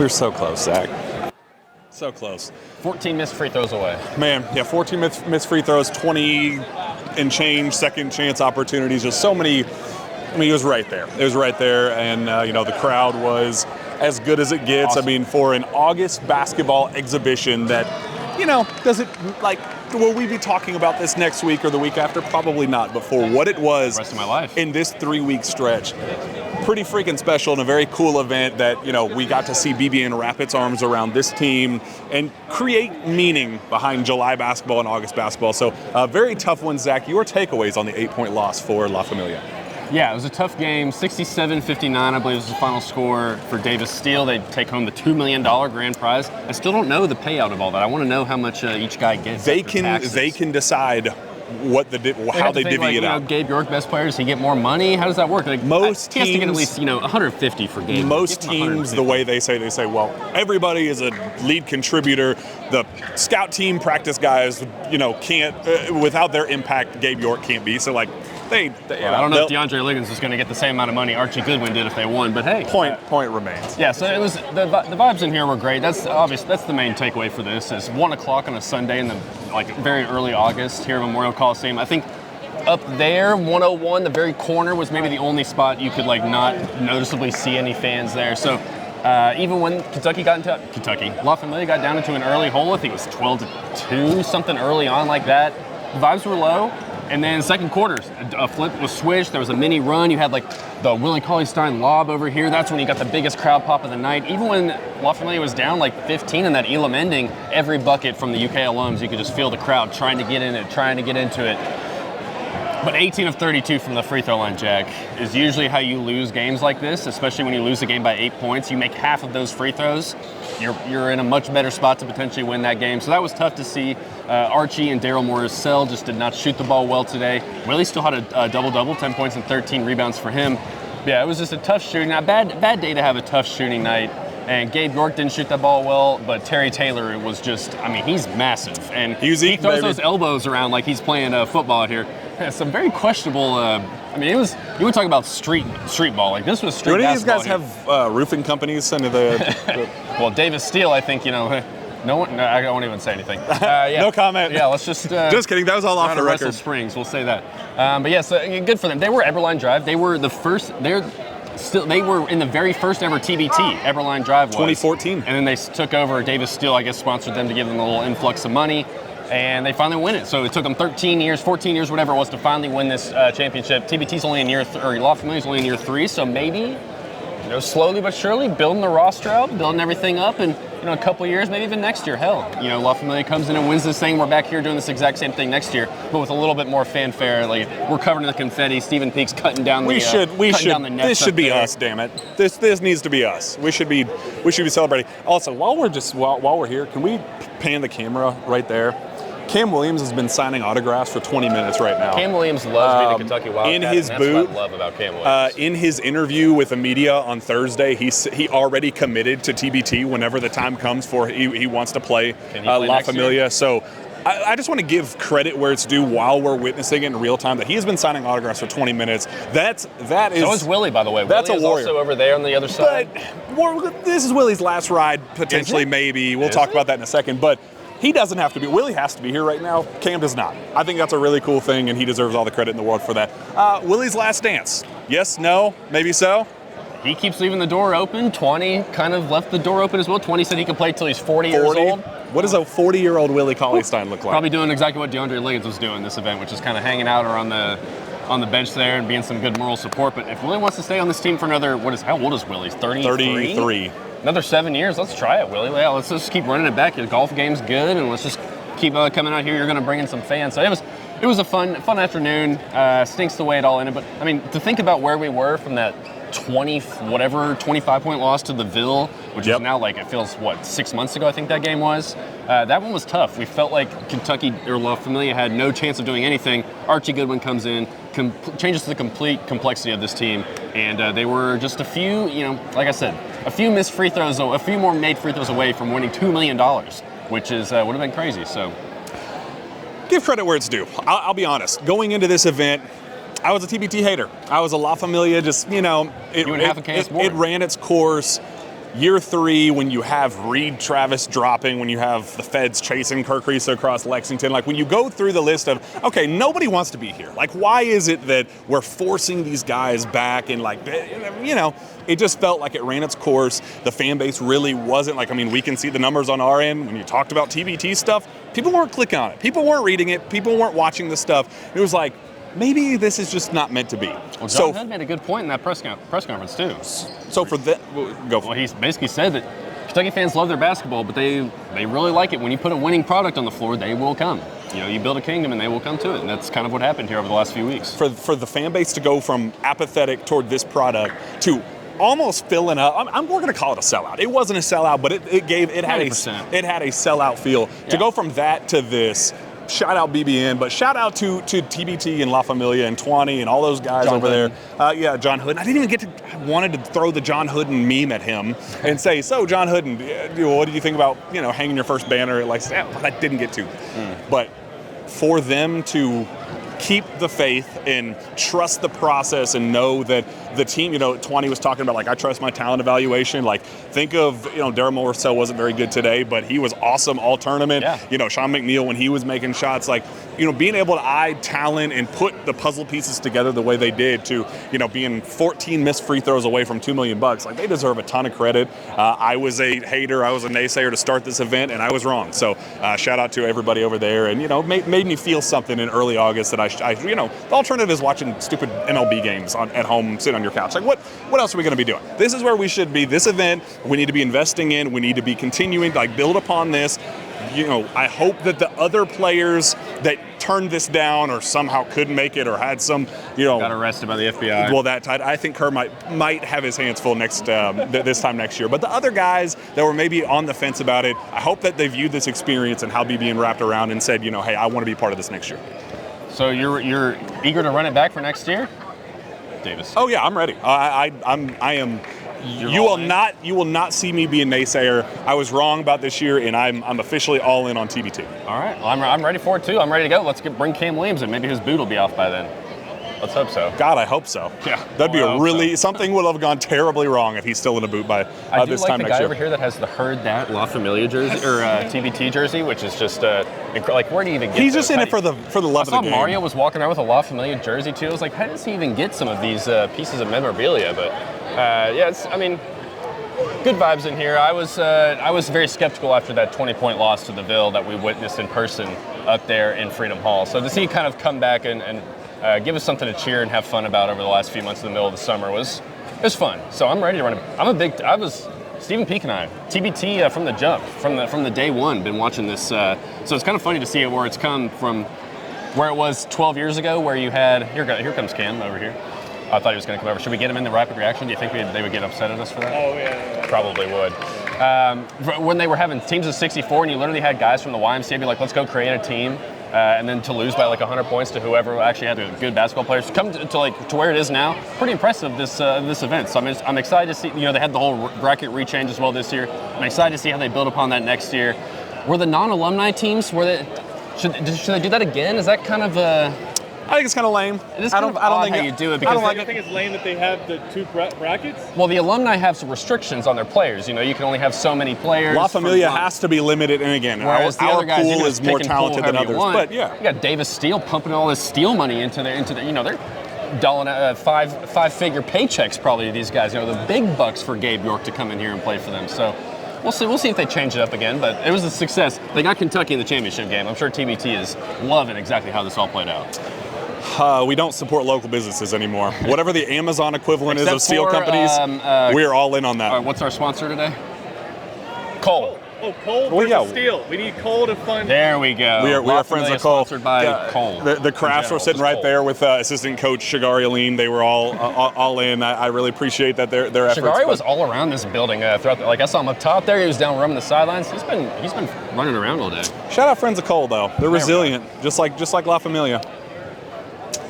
We're so close, Zach. So close. 14 missed free throws away. Man, yeah, 14 missed free throws, 20 and change second chance opportunities. Just so many. I mean, it was right there. It was right there, and the crowd was as good as it gets. Awesome. I mean, for an August basketball exhibition that, does it will we be talking about this next week or the week after? Probably not. But for what it was, the rest of my life in this 3-week stretch, pretty freaking special and a very cool event that, we got to see BBN wrap its arms around this team and create meaning behind July basketball and August basketball. So a very tough one, Zach. Your takeaways on the 8-point loss for La Familia? Yeah, it was a tough game. 67-59, I believe, was the final score for Davis Steele. They take home the $2 million grand prize. I still don't know the payout of all that. I want to know how much each guy gets. They can decide how they divvy it out. Gabe York, best player, does he get more money? How does that work? Most teams, he has to get at least 150 for Gabe. Most teams, the way they say, well, everybody is a lead contributor. The scout team practice guys, can't without their impact. Gabe York can't be. So I don't know if DeAndre Liggins is going to get the same amount of money Archie Goodwin did if they won, but hey. Point remains. Yeah, so it was the vibes in here were great. That's obvious. That's the main takeaway for this is 1 o'clock on a Sunday in the very early August here at Memorial Coliseum. I think up there, 101, the very corner was maybe the only spot you could not noticeably see any fans there. So even when La Familia got down into an early hole, I think it was 12-2, something early on like that. The vibes were low. And then second quarter, a flip was switched. There was a mini run. You had the Willie Cauley-Stein lob over here. That's when you got the biggest crowd pop of the night. Even when La Familia was down 15 in that Elam ending, every bucket from the UK alums, you could just feel the crowd trying to get in it, trying to get into it. But 18 of 32 from the free throw line, Jack, is usually how you lose games like this, especially when you lose a game by 8 points. You make half of those free throws, you're in a much better spot to potentially win that game. So that was tough to see. Archie and Daryl Morris-Sell just did not shoot the ball well today. Willie still had a double-double, 10 points and 13 rebounds for him. Yeah, it was just a tough shooting night. Bad day to have a tough shooting night. And Gabe York didn't shoot that ball well, but Terry Taylor was just, he's massive. And he throws those elbows around like he's playing football out here. Some very questionable, it was, you would talk about street ball. This was street basketball. Do any of these guys have roofing companies into the Well, Davis Steele, I think, no, I won't even say anything. No comment. Yeah, let's just... just kidding, that was all off the record. Russell Springs, we'll say that. But yeah, so good for them. They were Eberline Drive. They were the first... They were in the very first ever TBT, Eberline Drive was. 2014. And then they took over. Davis Steele, I guess, sponsored them to give them a little influx of money. And they finally win it. So it took them 13 years, 14 years, whatever it was, to finally win this championship. TBT's only in year La Familia's only in year 3, so maybe, slowly but surely, building the roster up, building everything up, and, a couple of years, maybe even next year. Hell, La Familia comes in and wins this thing. We're back here doing this exact same thing next year, but with a little bit more fanfare. We're covered in the confetti. Stephen Peake's cutting down the down the nets. This should be there. us, damn it. This needs to be us. We should be celebrating. Also, while we're here, can we pan the camera right there? Cam Williams has been signing autographs for 20 minutes right now. Cam Williams loves being a Kentucky Wildcat. In his and boot, that's what I love about Cam Williams. In his interview with the media on Thursday, he already committed to TBT whenever the time comes for he wants to play La Familia. Year? So I just want to give credit where it's due while we're witnessing it in real time that he has been signing autographs for 20 minutes. That is. So is Willie, by the way. That's Willie a warrior. Also over there on the other side. But this is Willie's last ride, potentially, maybe. We'll talk about that in a second. But he doesn't have to be. Willie has to be here right now. Cam does not. I think that's a really cool thing, and he deserves all the credit in the world for that. Willie's last dance. Yes, no, maybe so. He keeps leaving the door open. 20 kind of left the door open as well. 20 said he can play till he's 40 years old. What does a 40-year-old Willie Cauley-Stein look like? Probably doing exactly what DeAndre Liggins was doing this event, which is kind of hanging out or on the bench there and being some good moral support. But if Willie wants to stay on this team for another, how old is Willie? 33? 33. Another 7 years. Let's try it, Willie. Yeah, let's just keep running it back. The golf game's good, and let's just keep coming out here. You're going to bring in some fans. So it was a fun afternoon. Stinks the way it all ended. But, to think about where we were from that 25-point loss to the Ville, which is now it feels, 6 months ago I think that game was. That one was tough. We felt like Kentucky or La Familia had no chance of doing anything. Archie Goodwin comes in, changes the complete complexity of this team, and they were just a few, like I said, a few missed free throws, a few more made free throws away from winning $2 million, which is would have been crazy. So, give credit where it's due. I'll be honest. Going into this event, I was a TBT hater. I was a La Familia, just, it ran its course. year 3, when you have Reed Travis dropping, when you have the Feds chasing Kirk Risa across Lexington, like when you go through the list of, okay, nobody wants to be here. Like, why is it that we're forcing these guys back? And like, you know, it just felt like it ran its course. The fan base really wasn't like, I mean, we can see the numbers on our end. When you talked about TBT stuff, people weren't clicking on it. People weren't reading it. People weren't watching the stuff. It was like, maybe this is just not meant to be. Well, John Hood made a good point in that press conference, too. So for that, go for Well, he basically said that Kentucky fans love their basketball, but they really like it. When you put a winning product on the floor, they will come. You know, you build a kingdom and they will come to it. And that's kind of what happened here over the last few weeks. For the fan base to go from apathetic toward this product to almost filling up, we're going to call it a sellout. It wasn't a sellout, but it had a sellout feel. Yeah. To go from that to this, shout out BBN, but shout out to TBT and La Familia and Twanny and all those guys John over Hooden. There. John Hooden. I didn't even wanted to throw the John Hooden meme at him and say, so John Hooden, what do you think about, hanging your first banner? Like, I didn't get to. But for them to keep the faith and trust the process and know that the team, Twanny was talking about, like, I trust my talent evaluation. Like, think of, Daryl Morrisell wasn't very good today, but he was awesome all tournament. Yeah. Sean McNeil, when he was making shots, like, being able to eye talent and put the puzzle pieces together the way they did to, being 14 missed free throws away from $2 million, like, they deserve a ton of credit. I was a hater, I was a naysayer to start this event, and I was wrong. So shout out to everybody over there, and, made me feel something in early August that the alternative is watching stupid MLB games at home, sitting on your couch. Like, what else are we going to be doing? This is where we should be. This event, we need to be investing in. We need to be continuing to, like, build upon this. I hope that the other players that turned this down or somehow couldn't make it or had some, got arrested by the FBI. Well, I think Kerr might have his hands full this time next year. But the other guys that were maybe on the fence about it, I hope that they viewed this experience and how BBN wrapped around and said, hey, I want to be part of this next year. So you're eager to run it back for next year, Davis? Oh yeah, I'm ready. I am. You will not see me be a naysayer. I was wrong about this year, and I'm officially all in on TBT. All right, well, I'm ready for it too. I'm ready to go. Let's bring Cam Williams in. Maybe his boot will be off by then. Let's hope so. God, I hope so. Yeah, that'd be something would have gone terribly wrong if he's still in a boot by this time next year. I do like the guy over here that has the Heard That La Familia jersey or TBT jersey, which is just like, where do you even get? He's just in it for the love of the game. Mario was walking around with a La Familia jersey too. I was like, how does he even get some of these pieces of memorabilia? But good vibes in here. I was very skeptical after that 20-point loss to the Ville that we witnessed in person up there in Freedom Hall. So to see kind of come back and give us something to cheer and have fun about over the last few months in the middle of the summer was fun. So I'm ready to run it. I was Stephen Peak and I, TBT from the jump, from the day one, been watching this. So it's kind of funny to see it where it's come from where it was 12 years ago, where you had, here comes Cam over here. I thought he was going to come over. Should we get him in the rapid reaction? Do you think they would get upset at us for that? Oh, yeah. Probably would. When they were having teams of 64 and you literally had guys from the YMCA be like, let's go create a team, and then to lose by like 100 points to whoever actually had a good basketball players to come to where it is now, pretty impressive this event. So I'm excited to see, they had the whole bracket rechange as well this year. I'm excited to see how they build upon that next year. Were the non-alumni teams, should they do that again? Is that kind of I think it's kind of lame. I don't think how you do it, because I think it's lame that they have the two brackets. Well, the alumni have some restrictions on their players. You can only have so many players. La Familia has to be limited, and again, our pool is more talented than others. But yeah, you got Davis Steele pumping all this Steele money into their. They're dolling five-figure paychecks probably to these guys. The big bucks for Gabe York to come in here and play for them. So. We'll see if they change it up again, but it was a success. They got Kentucky in the championship game. I'm sure TBT is loving exactly how this all played out. We don't support local businesses anymore. Whatever the Amazon equivalent is of steel companies, we're all in on that. What's our sponsor today? Cole. Oh, Cole versus Steel. We need Cole to fund. There we go. We are friends with Cole. Sponsored by Cole. The Crafts were sitting right there with assistant coach Shagari Aline. They were all in. I really appreciate that their efforts. Shagari was all around this building throughout. I saw him up top there. He was down roaming the sidelines. He's been running around all day. Shout out friends of Cole though. They're resilient, just like La Familia.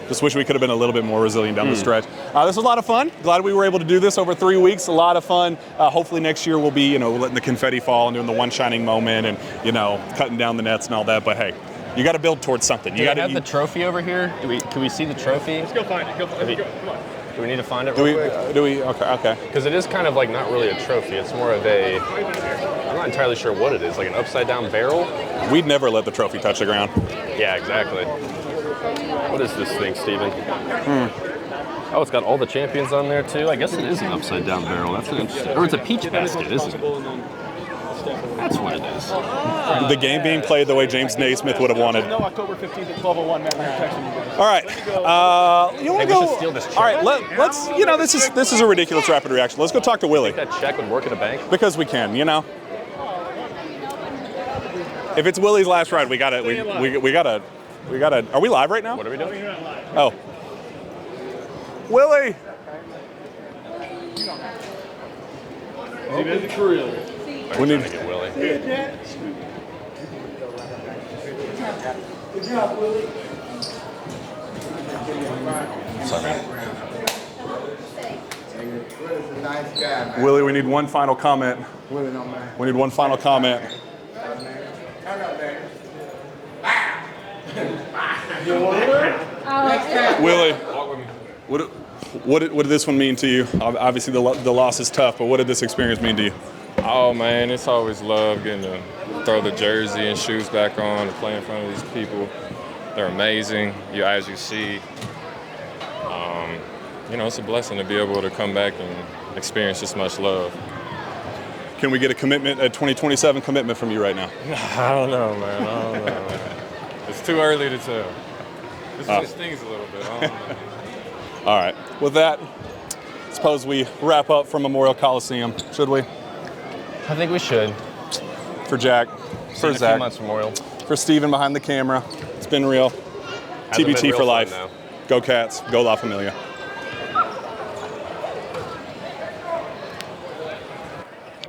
Just wish we could have been a little bit more resilient down the stretch. This was a lot of fun. Glad we were able to do this over 3 weeks. A lot of fun. Hopefully next year we'll be, letting the confetti fall and doing the one shining moment and, cutting down the nets and all that. But hey, you got to build towards something. You got to have the trophy over here. Can we see the trophy? Let's go find it. Come on. Do we need to find it Do real we? quick? Do we? Okay. Because it is kind of like not really a trophy. It's more of a, I'm not entirely sure what it is, like an upside down barrel? We'd never let the trophy touch the ground. Yeah, exactly. What is this thing, Steven? Oh, it's got all the champions on there too. I guess it is an upside down barrel. That's an interesting. Or it's a peach basket, isn't it? That's what it is. The game being played the way James Naismith would have wanted. No, October 15th at 12:01. Matt, we're texting you guys. All right. You want to Hey, we go? should steal this check. All right. Let's. You know, this is a ridiculous rapid reaction. Let's go talk to Willie That check would work at a bank. because we can. You know. If it's Willie's last ride, we gotta. We gotta. Are we live right now? What are we doing? Oh. Willie. Is he busy for real? We need. To get Willie. Willie, we need one final comment. We need one final comment. Willie, what did this one mean to you? Obviously, the loss is tough, but what did this experience mean to you? Oh man, it's always love getting to throw the jersey and shoes back on and play in front of these people. They're amazing. As you see, it's a blessing to be able to come back and experience this much love. Can we get a 2027 commitment from you right now? I don't know, man. I don't know. It's too early to tell. This just stings a little bit. I don't know. All right. With that, suppose we wrap up from Memorial Coliseum, should we? I think we should. For Jack, for Zach, Memorial. for Steven behind the camera. It's been real. Hasn't TBT been real for fun, life. though. Go Cats. Go La Familia.